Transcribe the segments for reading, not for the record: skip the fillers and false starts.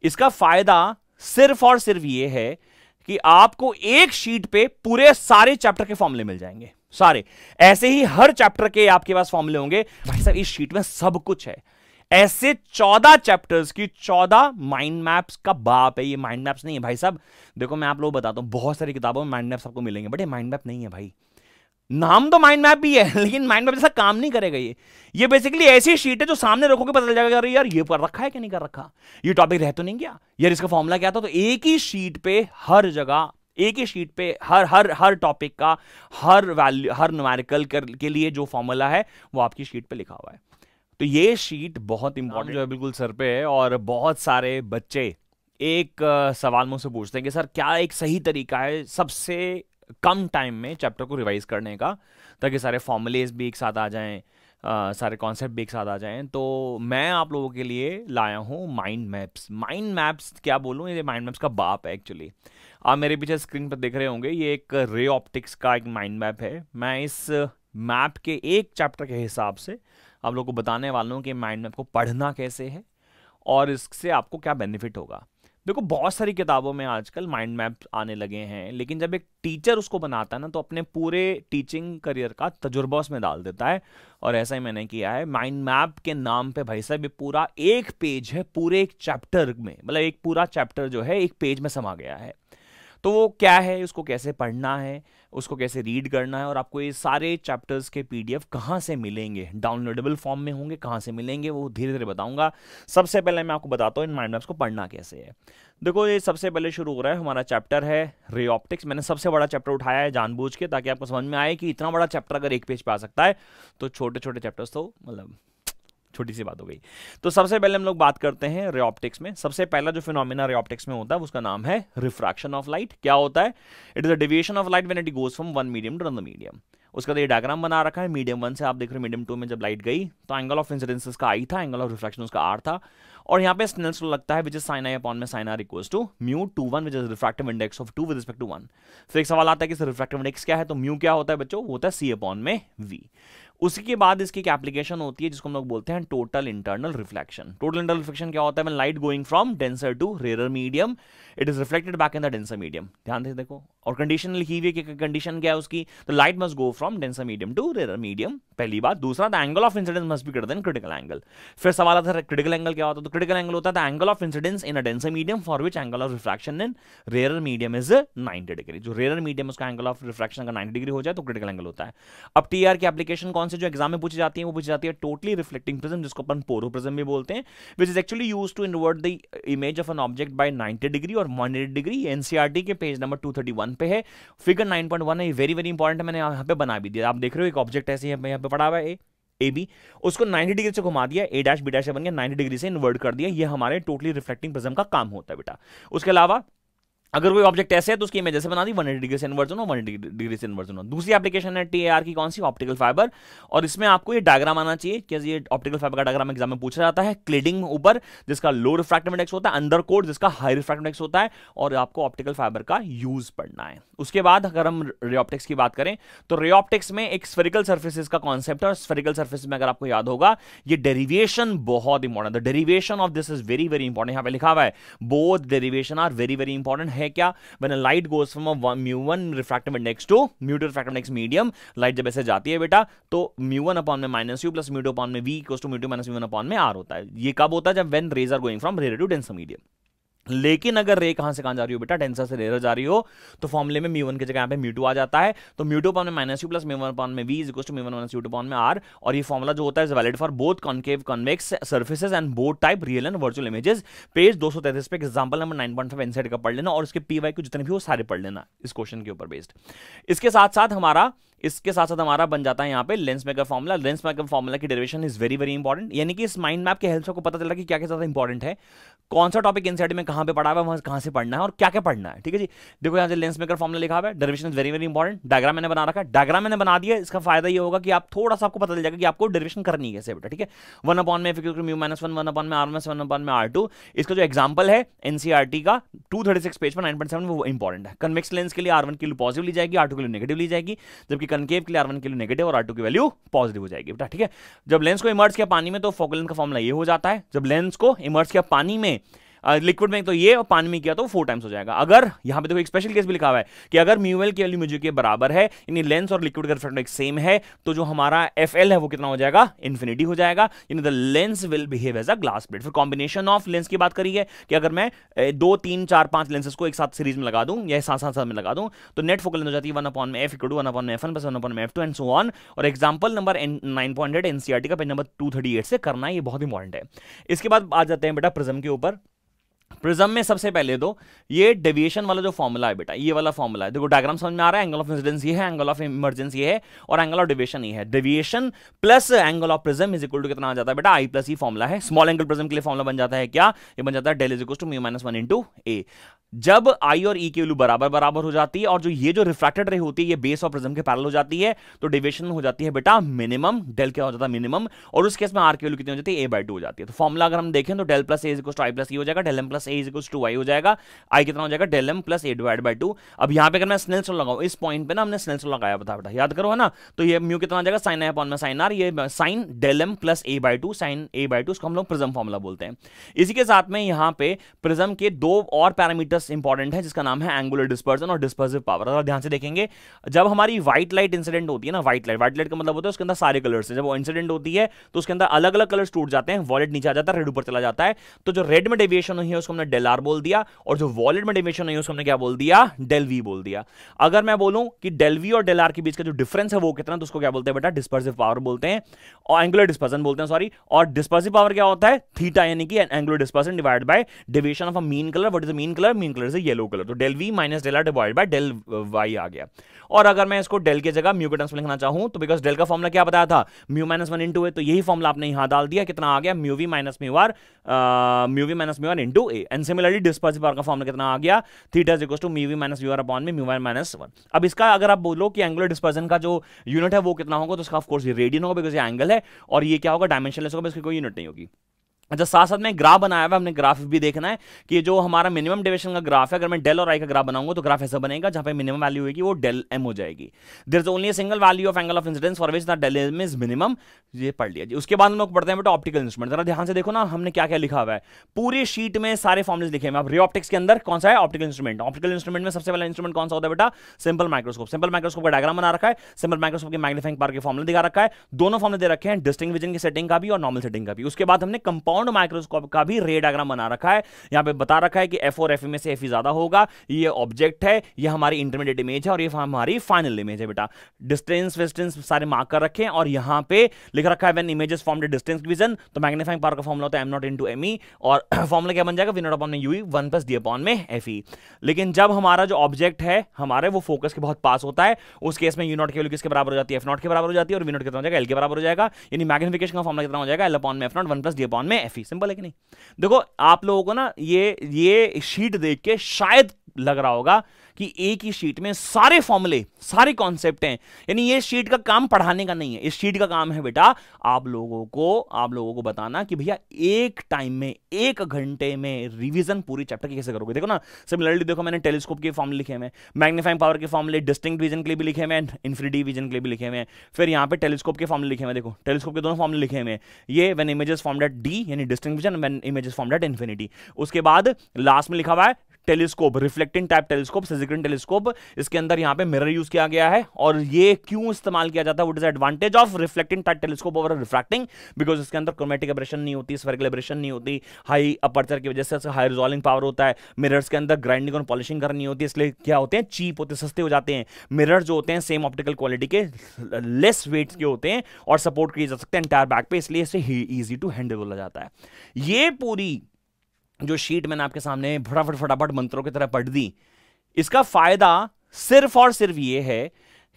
इसका फायदा सिर्फ और सिर्फ ये है कि आपको एक शीट पे पूरे सारे चैप्टर के फॉर्मूले मिल जाएंगे, सारे। ऐसे ही हर चैप्टर के आपके पास फॉर्मूले होंगे। भाई साहब इस शीट में सब कुछ है। ऐसे 14 चैप्टर्स की 14 माइंड मैप्स का बाप है। ये माइंड मैप्स नहीं है भाई साहब। देखो मैं आप लोगों को बताता हूं, बहुत सारी किताबों में माइंड मैप्स आपको मिलेंगे, बट ये माइंड मैप नहीं है भाई। नाम तो माइंड मैप भी है, लेकिन माइंड मैप जैसा काम नहीं करेगा ये बेसिकली ऐसी शीट है जो सामने रखोगे पता चल जाएगा अरे यार ये कर रखा है कि नहीं कर रखा, ये टॉपिक रह तो नहीं गया यार, इसका फॉर्मूला क्या था। तो एक ही शीट पे हर जगह, एक ही शीट पे हर टॉपिक का हर वैल्यू, हर न्यूमेरिकल के लिए जो फॉर्मूला है वो आपकी शीट पे लिखा हुआ है। तो ये शीट बहुत इंपॉर्टेंट जो है बिल्कुल सर पे है। और बहुत सारे बच्चे एक सवाल मुझसे पूछते हैं कि सर क्या एक सही तरीका है सबसे कम टाइम में चैप्टर को रिवाइज करने का, ताकि सारे फॉर्मूलेज भी एक साथ आ जाएं, सारे कॉन्सेप्ट भी एक साथ आ जाएं। तो मैं आप लोगों के लिए लाया हूं माइंड मैप्स। माइंड मैप्स क्या बोलूं, ये माइंड मैप्स का बाप है एक्चुअली। आप मेरे पीछे स्क्रीन पर देख रहे होंगे, ये एक रे ऑप्टिक्स का एक माइंड मैप है। मैं इस मैप के एक चैप्टर के हिसाब से आप लोगों को बताने वाला हूं कि माइंड मैप को पढ़ना कैसे है और इससे आपको क्या बेनिफिट होगा। देखो बहुत सारी किताबों में आजकल माइंड मैप आने लगे हैं, लेकिन जब एक टीचर उसको बनाता है ना तो अपने पूरे टीचिंग करियर का तजुर्बा उसमें डाल देता है। और ऐसा ही मैंने किया है। माइंड मैप के नाम पे भाई साहब ये पूरा एक पेज है, पूरे एक चैप्टर में, मतलब एक पूरा चैप्टर जो है एक पेज में समा गया है। तो वो क्या है, उसको कैसे पढ़ना है, उसको कैसे रीड करना है, और आपको ये सारे चैप्टर्स के पीडीएफ कहाँ से मिलेंगे, डाउनलोडेबल फॉर्म में होंगे, कहाँ से मिलेंगे वो धीरे धीरे बताऊंगा। सबसे पहले मैं आपको बताता हूँ इन माइंड मैप्स को पढ़ना कैसे है। देखो ये सबसे पहले शुरू हो रहा है, हमारा चैप्टर है रे ऑप्टिक्स। मैंने सबसे बड़ा चैप्टर उठाया है जानबूझ के, ताकि आपको समझ में आए कि इतना बड़ा चैप्टर अगर एक पेज पे आ सकता है तो छोटे छोटे चैप्टर्स तो मतलब छोटी सी बात हो गई। तो सबसे पहले हम लोग बात करते हैं रे ऑप्टिक्स में। सबसे पहला जो फिनोमिना रे ऑप्टिक्स में होता है उसका नाम है रिफ्रैक्शन ऑफ लाइट। क्या होता है? It is a deviation of light when it goes from one medium to another medium. उसका तो ये डायग्राम बना रखा है। मीडियम 1 से आप देख रहे हो मीडियम 2 में जब लाइट गई तो एंगल ऑफ इंसिडेंस उसका आई था, एंगल ऑफ रिफ्रैक्शन उसका आर था। और यहाँ पे स्नेल्स लॉ लगता है which is sine I upon में sine R equals to mu 2 1 which is refractive index of 2 with respect to 1। फिर एक सवाल आता है कि रिफ्रैक्टिव इंडेक्स क्या है, तो म्यू क्या होता है बच्चों, वो होता है सी अपॉन में वी। उसके बाद इसकी एक एप्लीकेशन होती है जिसको हम लोग बोलते हैं total internal reflection. Total internal reflection क्या होता है? When light going from denser to rare medium it is reflected back in the denser medium. ध्यान से देखो, और कंडीशन लिखी हुई है कि कंडीशन क्या है उसकी, तो light must go from denser medium to rare medium, पहली बात। दूसरा, the angle of incidence must be greater than critical angle. फिर सवाल आता है क्रिटिकल एंगल क्या होता है, तो क्रिटिकल एंगल होता है the angle of incidence in a denser medium for which angle of refraction in rare medium is 90 degree. जो रेयर मीडियम उसका एंगल ऑफ रिफ्रैक्शन अगर 90 डिग्री हो जाए तो क्रिटिकल एंगल होता है। अब टीआर की एप्लीकेशन कौन से जो एग्जाम में पूछी जाती है, वो पूछी जाती है टोटली रिफ्लेक्टिंग प्रिज्म, जिसको अपन पोरो प्रिज्म भी बोलते हैं, which is actually used to invert the image of an object by 90 degree और 180 डिग्री। एनसीईआरटी के पेज नंबर 231 पे है। फिगर 9.1 है, वेरी वेरी इंपॉर्टेंट है, मैंने यहाँ पे बना भी दिया। आप देख रहे हो एक ऑब्जेक्ट ऐसे यहाँ पे पड़ा हुआ है ए बी, उसको 90 डिग्री से घुमा दिया, ए डैश बी डैश बन गया, 90 डिग्री से इन्वर्ट कर दिया। ये हमारे टोटली रिफ्लेक्टिंग प्रिज्म का काम होता है बेटा। उसके अलावा अगर कोई ऑब्जेक्ट ऐसे है तो उसकी इमेज ऐसे बना दी, 180 डिग्री से इन्वर्जन हो, 180 डिग्री से इन्वर्जन हो। दूसरी एप्लीकेशन है टीएआर की, कौन सी? Optical fibre. और इसमें आपको ये डायग्राम आना चाहिए कि ये ऑप्टिकल फाइबर का डायग्राम एग्जाम में पूछा जाता है। क्लीडिंग ऊपर जिसका लो रिफ्रैक्टिव इंडेक्स होता है, अंडर कोड जिसका हाई रिफ्रैक्टिव इंडेक्स होता है, और आपको ऑप्टिकल फाइबर का यूज पढ़ना है। उसके बाद अगर हम रे ऑप्टिक्स की बात करें तो रे ऑप्टिक्स में एक स्फेरिकल सर्फेसिस का कॉन्सेप्ट है, और स्फेरिकल सर्फेस में अगर आपको याद होगा ये डेरिवेशन बहुत इंपॉर्टेंट है। Derivation of this is very very important. यहाँ पे लिखा हुआ है both derivation are very very important. है क्या? When light goes from mu1 refractive index to mu2 refractive index medium, लाइट जब ऐसे जाती है बेटा तो mu1 अपॉन में minus u plus mu2 upon में v equals to mu2 minus mu1 upon में r होता है। ये कब होता है? जब when raise are going from rare to denser medium. लेकिन अगर रे कहां से कहां जा रही हो बेटा, डेंसर से रेयर जा रही हो, तो फॉर्मूले में mu1 की जगह यहाँ पे mu2 आ जाता है। तो mu2 अपॉन में minus u plus mu1 upon में v is equals to mu1 minus u2 upon में r। और ये फॉर्मूला जो होता है is valid for both concave convex surfaces and both type real and virtual images. Page 233 पे example number 9.5 inside का पढ़ लेना, और इसके पीवाई को जितने भी हो सारे पढ़ लेना इस क्वेश्चन के ऊपर बेस्ड। इसके साथ साथ हमारा बन जाता है यहाँ पे lens maker formula. Lens maker formula की derivation is very very important, यानी कि इस माइंड मैप के हेल्प से आपको पता चल रहा है कि क्या क्या ज्यादा इंपॉर्टेंट है, कौन सा टॉपिक इनसाइड में कहां पे पढ़ा हुआ है, वहां कहां से पढ़ना है और क्या क्या पढ़ना है। ठीक है जी, देखो यहाँ से लेंस मेकर फॉर्मूला लिखा हुआ है, derivation is very very important. Diagram मैंने बना रखा है, डायग्राम मैंने बना दिया। इसका फायदा ये होगा कि आप थोड़ा सा आपको पता चल जाएगा कि आपको डेरिवेशन करनी है कैसे बेटा। ठीक है, 1 अपॉन में म्यू माइनस 1, 1 अपॉन में r माइनस 1 अपॉन में r2। इसका जो एग्जांपल है एनसीईआरटी का 236 पेज पर 9.7 वो इंपॉर्टेंट है। कन्वेक्स लेंस के लिए r1 के लिए पॉजिटिव ली जाएगी, r2 के लिए नेगेटिव ली जाएगी, जबकि कनकेव के लिए r1 के लिए नेगेटिव और r2 की वैल्यू पॉजिटिव हो जाएगी बेटा। ठीक है, जब लेंस को इमर्ज किया पानी में तो फोकल लेंथ का फॉर्मूला ये हो जाता है। जब लेंस को इमर्ज किया पानी में लिक्विड में तो ये और पानी में किया तो 4 टाइम्स हो जाएगा। अगर यहां पे देखो एक स्पेशल केस भी लिखा हुआ है कि अगर म्यूएल की वैल्यू म्यू के बराबर है, यानी लेंस और लिक्विड का रिफ्रैक्टिव सेम है, तो जो हमारा एफएल है वो कितना हो जाएगा, इन्फिनिटी हो जाएगा, यानी the lens will behave as a glass plate. फिर कॉम्बिनेशन ऑफ लेंस की बात करी है कि अगर मैं 2 3 4 5 लेंसेज को एक साथ सीरीज में लगा दूं या साथ में लगा दूं तो नेट फोकल लेंथ हो जाती है 1/f = 1/f1 + 1/f2 and so on. और एग्जांपल नंबर 9.8 एनसीईआरटी का पेज नंबर 238 से करना है, ये बहुत इंपॉर्टेंट है। इसके बाद आ जाते हैं बेटा प्रिज्म के ऊपर। प्रिज्म में सबसे पहले तो ये डेविएशन वाला जो फॉर्मूला है बेटा, ये वाला फॉर्मूला है, देखो डायग्राम समझ में आ रहा है। एंगल ऑफ इंसिडेंस ये है, एंगल ऑफ इमर्जेंस ये है और एंगल ऑफ डेविएशन ये है। Deviation plus angle of prism is equal to कितना आ जाता है बेटा, आई प्लस ई फॉर्मूला है। स्मॉल एंगल प्रिज्म के लिए फॉर्मूला बन जाता है क्या, ये बन जाता है del is equal to mu minus 1 into A. जब आई और ई की वैल्यू बराबर हो जाती है और जो ये जो रिफ्रैक्टेड रे होती है ये बेस ऑफ प्रिज्म के पैरेलल हो जाती है, तो डेविएशन हो जाती है बेटा मिनिमम, डेल क्या हो जाता है मिनिमम, और उस केस में आर की वैल्यू कितनी हो जाती है, a/2 हो जाती है। तो फॉर्मूला अगर हम देखें तो del plus A is equal to I plus E हो जाएगा, del M plus A is equal to Y हो जाएगा, आई कितना हो जाएगा, del M plus A divide by 2। अब यहां पे अगर मैं स्नेल्स लॉ लगाऊं, इस पॉइंट पे ना हमने स्नेल्स लॉ लगाया, बता बेटा याद करो है ना, तो ये म्यू कितना आ जाएगा, साइन ए अपॉन में साइन आर, ये sine del M plus a/2 sine a/2, इसको हम लोग प्रिज्म फॉर्मूला बोलते हैं। इसी के साथ में यहां पे प्रिज्म के 2 और पैरामीटर्स इंपॉर्टेंट है, जिसका नाम है एंगुलर डिस्पर्जन और डिस्पर्सिव पावर। अगर ध्यान से देखेंगे, जब हमारी व्हाइट लाइट इंसिडेंट होती है ना, व्हाइट लाइट का मतलब होता है उसके अंदर सारे कलर्स हैं, जब वो इंसिडेंट होती है तो उसके अंदर अलग अलग कलर्स टूट जाते हैं, वॉलेट नीचे आ जाता है, रेड ऊपर चला जाता है। तो जो रेड में डेविएशन हुई है उसको हमने डेल आर बोल दिया, और जो वॉलेट में डेविएशन हुई है उसको हमने क्या बोल दिया, डेल वी बोल दिया। अगर मैं बोलूं कि डेल वी और डेल आर के बीच का जो डिफरेंस है वो कितना, तो उसको क्या बोलते हैं बेटा, डिस्पर्सिव पावर बोलते हैं, और एंगुलर डिस्पर्जन बोलते हैं, सॉरी। और डिस्पर्सिव पावर क्या होता है, थीटा, यानी कि angular dispersion divide by deviation of a mean colour. What is the mean colour, mean colour is yellow colour, तो del V minus del R divide by del Y आ गया। और अगर मैं इसको डेल की जगह म्यू के टर्म्स में लिखना चाहूं तो बिकॉज डेल का फॉर्मूला क्या बताया था, म्यू माइनस 1 इंटू ए, तो यही फॉर्मूला आपने यहां डाल दिया, कितना आ गया, mu V minus mu R into A. And similarly dispersive power का फॉर्मूला कितना आ गया, theta is equal to mu V minus mu R upon में म्यू आर माइनस 1। अब इसका अगर आप बोलो कि एंगुलर डिस्पर्जन का जो यूनिट है वो कितना होगा, तो उसका ऑफ कोर्स ये रेडियन होगा, बिकॉज ये एंगल है, और ये क्या होगा, डायमेंशनलेस होगा, इसकी कोई यूनिट नहीं होगी। अच्छा, साथ साथ में ग्राफ बनाया हुआ, हमने ग्राफ भी देखना है कि जो हमारा मिनिमम डेविएशन का ग्राफ है, अगर मैं डेल और आई का ग्राफ बनाऊंगा तो ग्राफ ऐसा बनेगा जहां पे मिनिमम वैल्यू होगी वो डेल एम हो जाएगी। There is only a single value of angle of incidence for which the del M is minimum, ये पढ़ लिया जी। उसके बाद हम लोग पढ़ते हैं बेटा ऑप्टिकल इंस्ट्रूमेंट। जरा ध्यान से देखो ना, हमने क्या क्या लिखा हुआ है, पूरी शीट में सारे फॉर्मुले लिखे हैं। अब रे ऑप्टिक्स के अंदर कौन सा है, ऑप्टिकल इंस्ट्रूमेंट। ऑप्टिकल इंस्ट्रूमेंट में सबसे पहला इंस्ट्रूमेंट कौन सा होता है बेटा, सिंपल माइक्रोस्कोप। सिंपल माइक्रोस्कोप का डायग्राम बना रखा है, सिंपल माइक्रोस्कोप के मैग्नीफाइंग पावर के फॉर्मूला दिखा रखा है, दोनों फॉर्मूले दे रखे हैं, डिस्टिंक्ट विजन की सेटिंग का भी और नॉर्मल सेटिंग का भी। उसके बाद हमने कंपाउंड माइक्रोस्कोप का भी रे डायग्राम बना रखा है, यहां पे बता रखा है कि एफ और एफ में से एफ ज्यादा होगा, ये ऑब्जेक्ट है, ये हमारी इंटरमीडिएट इमेज है और ये हमारी फाइनल इमेज है बेटा। डिस्टेंस विस्टेंस सारे मार्क कर रखे हैं, और यहां पे लिख रखा है when images formed at distance vision, तो मैग्नीफाइंग पावर का फॉर्मूला होता है m0 into me, और फॉर्मूला क्या बन जाएगा, v0 अपॉन में ue 1 + d अपॉन में fe। लेकिन जब हमारा जो ऑब्जेक्ट है हमारे वो फोकस के बहुत पास होता है, उस केस में u0 की वैल्यू किसके बराबर हो जाती है, f0 के बराबर हो जाती है, और v0 कितना हो जाएगा, l के बराबर हो जाएगा, यानी मैग्नीफिकेशन का फॉर्मूला कितना हो जाएगा, l अपॉन में f0 1 + d अपॉन में fe। सिंपल है कि नहीं। देखो आप लोगों को ना ये शीट देख के शायद लग रहा होगा कि एक ही शीट में सारे फॉर्मूले सारे कॉन्सेप्ट हैं, यानी ये शीट का काम पढ़ाने का नहीं है, इस शीट का काम है बेटा आप लोगों को बताना कि भैया एक टाइम में 1 घंटे में रिवीजन पूरी चैप्टर की कैसे करोगे। देखो ना, सिमिलरली देखो मैंने टेलीस्कोप के फॉर्मूले लिखे हुए हैं, मैग्नीफाइंग पावर के फॉर्मूले डिस्टिंक्ट विजन के लिए भी लिखे हुए हैं, इन्फिनिटी विजन के लिए भी लिखे हुए हैं, फिर यहाँ पे टेलीस्कोप के फॉर्मूले लिखे हुए हैं। देखो टेलीस्कोप के दोनों फॉर्मूले लिखे हुए हैं, ये when images formed at D यानी distinct vision, when images formed at infinity. उसके बाद लास्ट में लिखा हुआ है टेलीस्कोप, रिफ्लेक्टिंग टाइप टेलीस्कोप, सिजिग्रेन टेलीस्कोप, इसके अंदर यहां पे मिरर यूज किया गया है। और ये क्यों इस्तेमाल किया जाता है, what is advantage of reflecting type telescope over refracting, because इसके अंदर क्रोमेटिक एब्रेशन नहीं होती, स्फेरिकल एब्रेशन नहीं होती, हाई अपर्चर की वजह से हाई रिजॉल्विंग पावर होता है, मिरर्स के अंदर ग्राइंडिंग और पॉलिशिंग करनी होती है, इसलिए क्या होते हैं, चीप होते, सस्ते हो जाते हैं। मिरर जो होते हैं सेम ऑप्टिकल क्वालिटी के, लेस वेट्स के होते हैं और सपोर्ट किए जा सकते हैं एंटायर बैक पे, इसलिए इसे इजी टू हैंडल बोला जाता है। ये पूरी जो शीट मैंने आपके सामने फटाफट मंत्रों की तरह पढ़ दी, इसका फायदा सिर्फ और सिर्फ ये है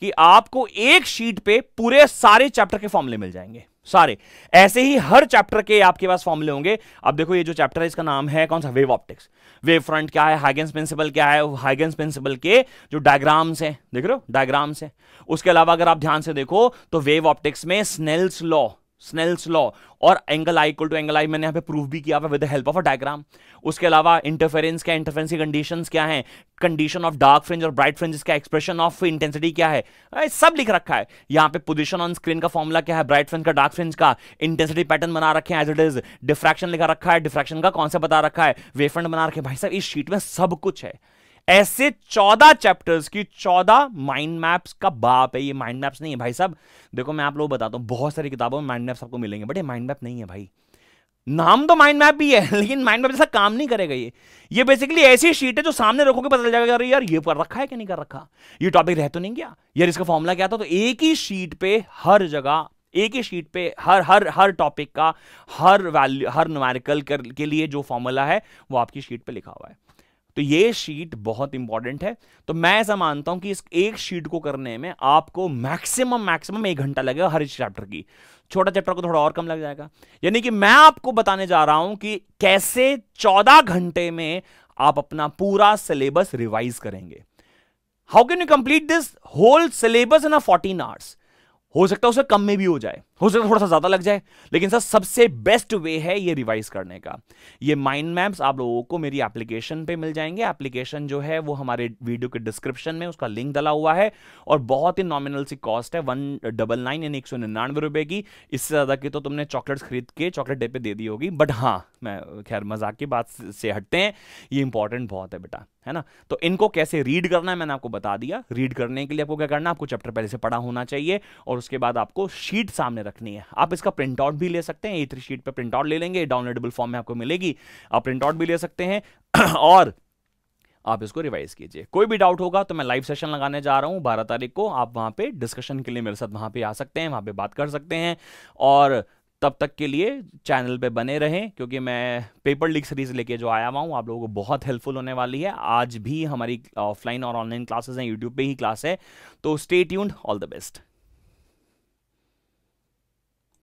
कि आपको एक शीट पे पूरे सारे चैप्टर के फॉर्मूले मिल जाएंगे, सारे। ऐसे ही हर चैप्टर के आपके पास फॉर्मूले होंगे। अब देखो ये जो चैप्टर है इसका नाम है कौन सा, वेव ऑप्टिक्स। वेव फ्रंट क्या है, हाइगेंस प्रिंसिपल क्या है, हाइगेंस प्रिंसिपल के जो डायग्राम्स हैं, देख रहे हो डायग्राम्स हैं। उसके अलावा अगर आप ध्यान से देखो तो वेव ऑप्टिक्स में स्नेल्स लॉ स्नेल्स लॉ और angle I equal to angle I मैंने यहाँ पे प्रूव भी किया with the help of a diagram. उसके अलावा इंटरफेरेंस क्या, इंटरफेरेंस की कंडीशंस क्या हैं, कंडीशन ऑफ डार्क फ्रिंज और ब्राइट फ्रिंज का, एक्सप्रेशन ऑफ इंटेंसिटी क्या है, सब लिख रखा है यहाँ पे। पोजीशन ऑन स्क्रीन का फॉर्मूला क्या है, ब्राइट फ्रिंज का, डार्क फ्रिंज का, इंटेंसिटी पैटर्न बना रखे हैं एज इट इज, डिफ्रैक्शन लिखा रखा है, डिफ्रैक्शन का कॉन्सेप्ट बता रखा है, वेवफ्रंट बना रखे हैं। भाई साहब इस शीट में सब कुछ है। ऐसे 14 चैप्टर्स की 14 माइंड मैप्स का बाप है। ये माइंड मैप्स नहीं है भाई साहब। देखो मैं आप लोगों को बताता हूं, बहुत सारी किताबों में माइंड मैप्स आपको मिलेंगे, बट ये माइंड मैप नहीं है भाई। नाम तो माइंड मैप भी है लेकिन माइंड मैप जैसा काम नहीं करेगा ये बेसिकली ऐसी शीट है जो सामने रखोगे पता चल जाएगा अरे यार ये कर रखा है कि नहीं कर रखा, ये टॉपिक रह तो नहीं गया यार, इसका फॉर्मूला क्या था। तो एक ही शीट पे हर जगह, एक ही शीट पे हर टॉपिक का हर वैल्यू, हर न्यूमेरिकल के लिए जो फॉर्मूला है वो आपकी शीट पे लिखा हुआ है। तो ये शीट बहुत इंपॉर्टेंट है। तो मैं ऐसा मानता हूं कि इस एक शीट को करने में आपको मैक्सिमम 1 घंटा लगेगा हर चैप्टर की। छोटा चैप्टर को थोड़ा और कम लग जाएगा। यानी कि मैं आपको बताने जा रहा हूं कि कैसे 14 घंटे में आप अपना पूरा सिलेबस रिवाइज करेंगे। How can you complete this whole syllabus in 14 hours. हो सकता है उसे कम में भी हो जाए, हो सकता है थोड़ा सा ज्यादा लग जाए, लेकिन सर सबसे बेस्ट वे है ये रिवाइज करने का। ये माइंड मैप्स आप लोगों को मेरी एप्लीकेशन पे मिल जाएंगे। एप्लीकेशन जो है वो हमारे वीडियो के डिस्क्रिप्शन में उसका लिंक डला हुआ है और बहुत ही नॉमिनल सी कॉस्ट है, 199 यानी 199 रुपए की। इससे ज्यादा की तो तुमने चॉकलेट्स खरीद के चॉकलेट डे पे दे दी होगी, बट हाँ मैं खैर मजाक की बात से हटते हैं, ये इंपॉर्टेंट बहुत है बेटा, है ना। तो इनको कैसे रीड करना है मैंने आपको बता दिया। रीड करने के लिए आपको क्या करना है, आपको चैप्टर पहले से पढ़ा होना चाहिए और उसके बाद आपको शीट सामने रखनी है। आप इसका प्रिंट आउट भी ले सकते हैं, A3 शीट पे प्रिंट आउट ले लेंगे, डाउनलोडेबल फॉर्म में आपको मिलेगी, आप प्रिंट आउट भी ले सकते हैं और आप इसको रिवाइज कीजिए। कोई भी डाउट होगा तो मैं लाइव सेशन लगाने जा रहा हूं 12 तारीख को, आप वहां पे डिस्कशन के लिए मेरे साथ वहां पे आ सकते हैं, वहां पे बात कर सकते हैं। और तब तक के लिए चैनल पे बने रहें क्योंकि मैं पेपर लीक सीरीज लेके जो आया हुआ हूँ आप लोगों को बहुत हेल्पफुल होने वाली है। आज भी हमारी ऑफलाइन और ऑनलाइन क्लासेस हैं, यूट्यूब पे ही क्लास है, तो stay tuned, all the best.